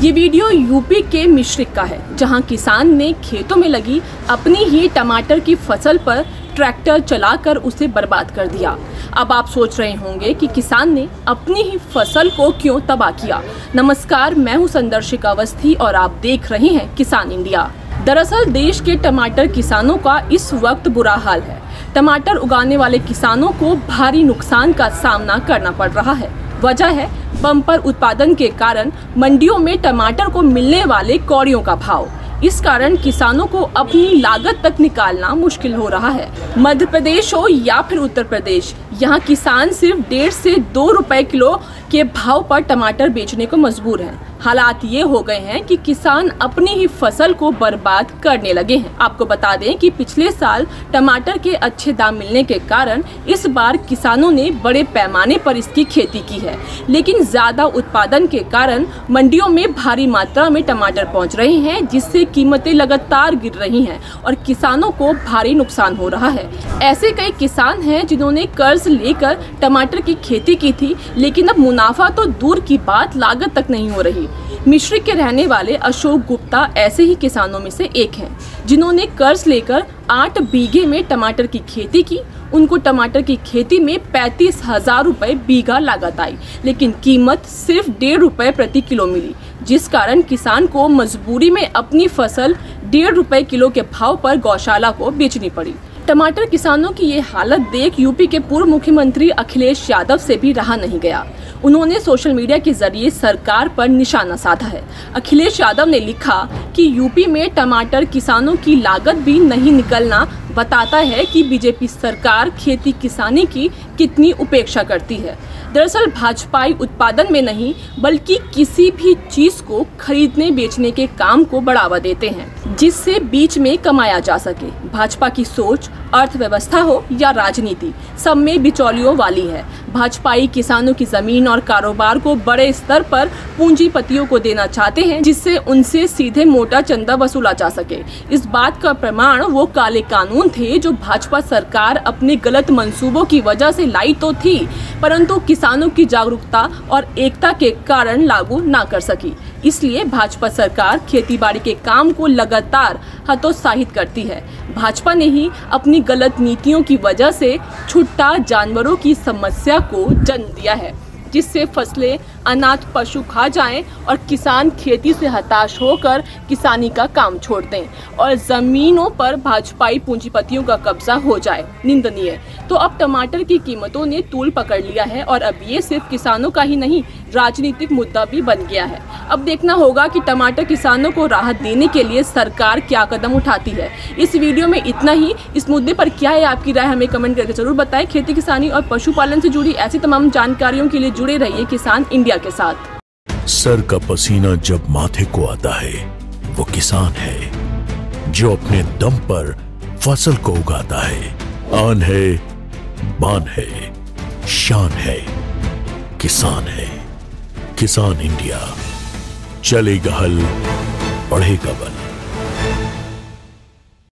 ये video UP के मिश्रिक का है, जहां किसान ने खेतों में लगी अपनी ही टमाटर की फसल पर ट्रैक्टर चलाकर उसे बर्बाद कर दिया। अब आप सोच रहे होंगे कि किसान ने अपनी ही फसल को क्यों तबाह किया। नमस्कार, मैं हूं संदर्शिका अवस्थी और आप देख रहे हैं किसान इंडिया। दरअसल देश के टमाटर किसानों का इस वक्त बुरा हाल है। टमाटर उगाने वाले किसानों को भारी नुकसान का सामना करना पड़ रहा है। वजह है बम्पर उत्पादन के कारण मंडियों में टमाटर को मिलने वाले कौड़ियों का भाव। इस कारण किसानों को अपनी लागत तक निकालना मुश्किल हो रहा है। मध्य प्रदेश हो या फिर उत्तर प्रदेश, यहाँ किसान सिर्फ 1.5 से 2 रुपए किलो के भाव पर टमाटर बेचने को मजबूर हैं। हालात ये हो गए हैं कि किसान अपनी ही फसल को बर्बाद करने लगे हैं। आपको बता दें कि पिछले साल टमाटर के अच्छे दाम मिलने के कारण इस बार किसानों ने बड़े पैमाने पर इसकी खेती की है, लेकिन ज्यादा उत्पादन के कारण मंडियों में भारी मात्रा में टमाटर पहुंच रहे हैं, जिससे कीमतें लगातार गिर रही हैं और किसानों को भारी नुकसान हो रहा है। ऐसे कई किसान हैं जिन्होंने कर्ज लेकर टमाटर की खेती की थी, लेकिन अब मुनाफा तो दूर की बात, लागत तक नहीं हो रही। मिश्रिक के रहने वाले अशोक गुप्ता ऐसे ही किसानों में से एक हैं, जिन्होंने कर्ज लेकर 8 बीघे में टमाटर की खेती की। उनको टमाटर की खेती में 35,000 रुपए बीघा लागत आई, लेकिन कीमत सिर्फ 1.5 रुपए प्रति किलो मिली, जिस कारण किसान को मजबूरी में अपनी फसल 1.5 रुपए किलो के भाव पर गौशाला को बेचनी पड़ी। टमाटर किसानों की ये हालत देख यूपी के पूर्व मुख्यमंत्री अखिलेश यादव से भी रहा नहीं गया। उन्होंने सोशल मीडिया के जरिए सरकार पर निशाना साधा है। अखिलेश यादव ने लिखा कि यूपी में टमाटर किसानों की लागत भी नहीं निकलना बताता है कि बीजेपी सरकार खेती किसानी की कितनी उपेक्षा करती है। दरअसल भाजपाई उत्पादन में नहीं, बल्कि किसी भी चीज को खरीदने बेचने के काम को बढ़ावा देते हैं, जिससे बीच में कमाया जा सके। भाजपा की सोच अर्थव्यवस्था हो या राजनीति, सब में बिचौलियों वाली है। भाजपाई किसानों की जमीन और कारोबार को बड़े स्तर पर पूंजीपतियों को देना चाहते हैं, जिससे उनसे सीधे मोटा चंदा वसूला जा सके। इस बात का प्रमाण वो काले कानून थे जो भाजपा सरकार अपने गलत मंसूबों की वजह से लाई तो थी, परंतु किसानों की जागरूकता और एकता के कारण लागू ना कर सकी। इसलिए भाजपा सरकार खेतीबाड़ी के काम को लगातार हतोत्साहित करती है। भाजपा ने ही अपनी गलत नीतियों की वजह से छुट्टा जानवरों की समस्या को जन्म दिया है, जिससे फसलें अनाथ पशु खा जाएं और किसान खेती से हताश होकर किसानी का काम छोड़ दें और जमीनों पर भाजपाई पूंजीपतियों का कब्जा हो जाए। निंदनीय। तो अब टमाटर की कीमतों ने तूल पकड़ लिया है और अब ये सिर्फ किसानों का ही नहीं, राजनीतिक मुद्दा भी बन गया है। अब देखना होगा कि टमाटर किसानों को राहत देने के लिए सरकार क्या कदम उठाती है। इस वीडियो में इतना ही। इस मुद्दे पर क्या है आपकी राय, हमें कमेंट करके जरूर बताएं। खेती किसानी और पशुपालन से जुड़ी ऐसी तमाम जानकारियों के लिए जुड़े रहिए किसान इंडिया के साथ। सर का पसीना जब माथे को आता है, वो किसान है जो अपने दम पर फसल को उगाता है। आन है, बान है, शान है, किसान है। किसान इंडिया, चलेगा हल, बढ़ेगा बल।